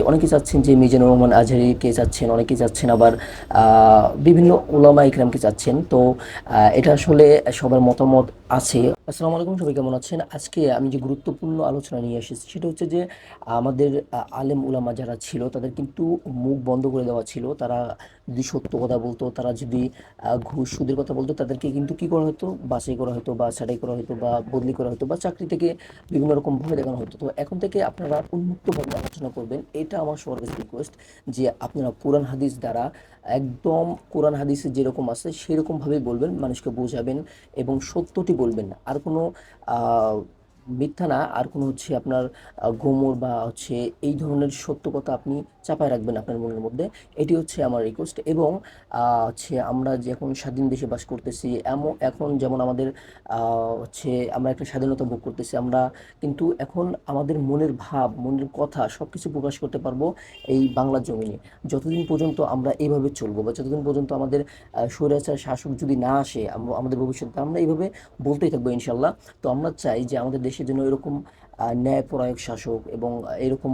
অনেকে চাচ্ছেন যে মিজানুর রহমান আজহারীকে চাচ্ছেন, অনেকে চাচ্ছেন আবার বিভিন্ন উলামা ইকরামকে চাচ্ছেন। তো এটা আসলে সবার মতামত আছে। আসসালামু আলাইকুম, সবাই কেমন আছেন? আজকে আমি যে গুরুত্বপূর্ণ আলোচনা নিয়ে এসেছি সেটা হচ্ছে যে আমাদের আলেম উলামা যারা ছিল তাদের কিন্তু মুখ বন্ধ করে দেওয়া ছিল। তারা যদি সত্য কথা বলতো, তারা যদি ঘুষ সুদের কথা বলতো, তাদেরকে কিন্তু কি করা হতো, বাছাই করা হতো বা ছাঁটাই করা হতো বা বদলি করা হতো বা চাকরি থেকে বিভিন্ন রকম ভয় দেখানো হতো। তো এখন থেকে আপনারা উন্মুক্তভাবে আলোচনা করবেন, এটা আমার সবার কাছে রিকোয়েস্ট। যে আপনারা কোরআন হাদিস দ্বারা একদম কোরআন হাদিসে যেরকম আছে সেরকমভাবেই বলবেন, মানুষকে বোঝাবেন এবং সত্যটি বলবেন না। আর কোনো আহ, মিথ্যা না, আর কোনো হচ্ছে আপনার গোমর বা হচ্ছে এই ধরনের সত্য কথা আপনি চাপায় রাখবেন আপনার মনের মধ্যে। এটি হচ্ছে আমার রিকোয়েস্ট। এবং হচ্ছে আমরা যে এখন স্বাধীন দেশে বাস করতেছি, এখন যেমন আমাদের হচ্ছে আমরা একটা স্বাধীনতা ভোগ করতেছি, আমরা কিন্তু এখন আমাদের মনের ভাব, মনের কথা সব কিছু প্রকাশ করতে পারবো এই বাংলার জমিনে। যতদিন পর্যন্ত আমরা এইভাবে চলবো বা যতদিন পর্যন্ত আমাদের স্বৈরাচার শাসক যদি না আসে, আমাদের ভবিষ্যতে আমরা এইভাবে বলতেই থাকবো ইনশাল্লাহ। তো আমরা চাই যে আমাদের দেশের জন্য এরকম ন্যায়পরায়ক শাসক এবং এরকম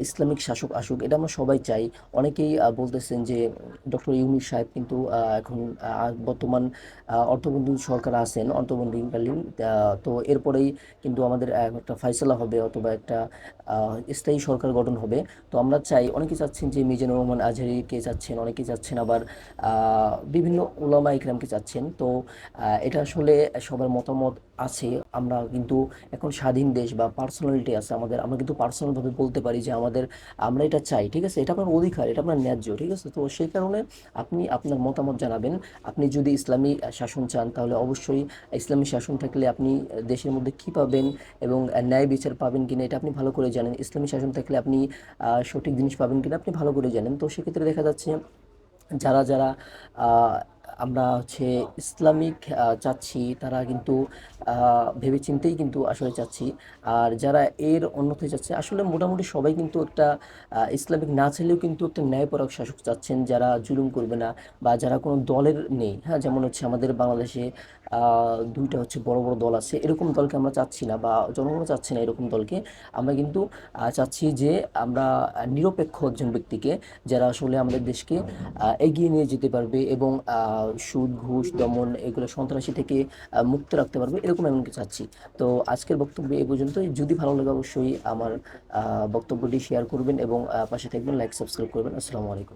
ইসলামিক শাসক আসুক, এটা আমরা সবাই চাই। অনেকেই বলতেছেন যে ডক্টর ইউনূস সাহেব কিন্তু এখন বর্তমান অর্থমন্ত্রী সরকার আছেন, অন্তর্বর্তীকালীন। তো এরপরেই কিন্তু আমাদের একটা ফাইসালা হবে অথবা একটা স্থায়ী সরকার গঠন হবে। তো আমরা চাই, অনেকে চাচ্ছেন যে মিজানুর রহমান আজহারীকে চাচ্ছেন, অনেকে চাচ্ছেন আবার বিভিন্ন উলামা ইকরামকে চাচ্ছেন। তো এটা আসলে সবার মতামত আছে। আমরা কিন্তু এখন স্বাধীন দেশ বা পার্সোনালিটি আছে আমাদের, আমরা কিন্তু পার্সোনালভাবে বলতে পারি যে আমরা এটা চাই, ঠিক আছে? এটা আপনার অধিকার, এটা আপনার ন্যায্য, ঠিক আছে? তো সেই কারণে আপনি আপনার মতামত জানাবেন। আপনি যদি ইসলামী শাসন চান তাহলে অবশ্যই ইসলামী শাসন থাকলে আপনি দেশের মধ্যে কি পাবেন এবং ন্যায় বিচার পাবেন কিনা এটা আপনি ভালো করে জানেন। ইসলামী শাসন থাকলে আপনি সঠিক জিনিস পাবেন কিনা আপনি ভালো করে জানেন। তো সেক্ষেত্রে দেখা যাচ্ছে যারা যারা আহ, আমরা হচ্ছে ইসলামিক চাচ্ছি, তারা কিন্তু ভেবেচিন্তেই কিন্তু আসলে চাচ্ছি। আর যারা এর অন্যথায় চাচ্ছে, আসলে মোটামুটি সবাই কিন্তু একটা ইসলামিক না চাইলেও কিন্তু একটা ন্যায়পরায়ক শাসক চাচ্ছেন, যারা জুলুম করবে না বা যারা কোনো দলের নেই। হ্যাঁ, যেমন হচ্ছে আমাদের বাংলাদেশে দুইটা হচ্ছে বড় বড় দল আছে, এরকম দলকে আমরা চাচ্ছি না বা জনগণ চাচ্ছে না এরকম দলকে। আমরা কিন্তু চাচ্ছি যে আমরা নিরপেক্ষ একজন ব্যক্তিকে, যারা আসলে আমাদের দেশকে এগিয়ে নিয়ে যেতে পারবে এবং সুদ ঘুষ দমন এগুলো সন্ত্রাসী থেকে মুক্ত রাখতে পারবে, এরকম এমনকি চাচ্ছি। তো আজকের বক্তব্য এই পর্যন্তই। যদি ভালো লাগে অবশ্যই আমার বক্তব্যটি শেয়ার করবেন এবং পাশে থাকবেন, লাইক সাবস্ক্রাইব করবেন। আসসালামু আলাইকুম।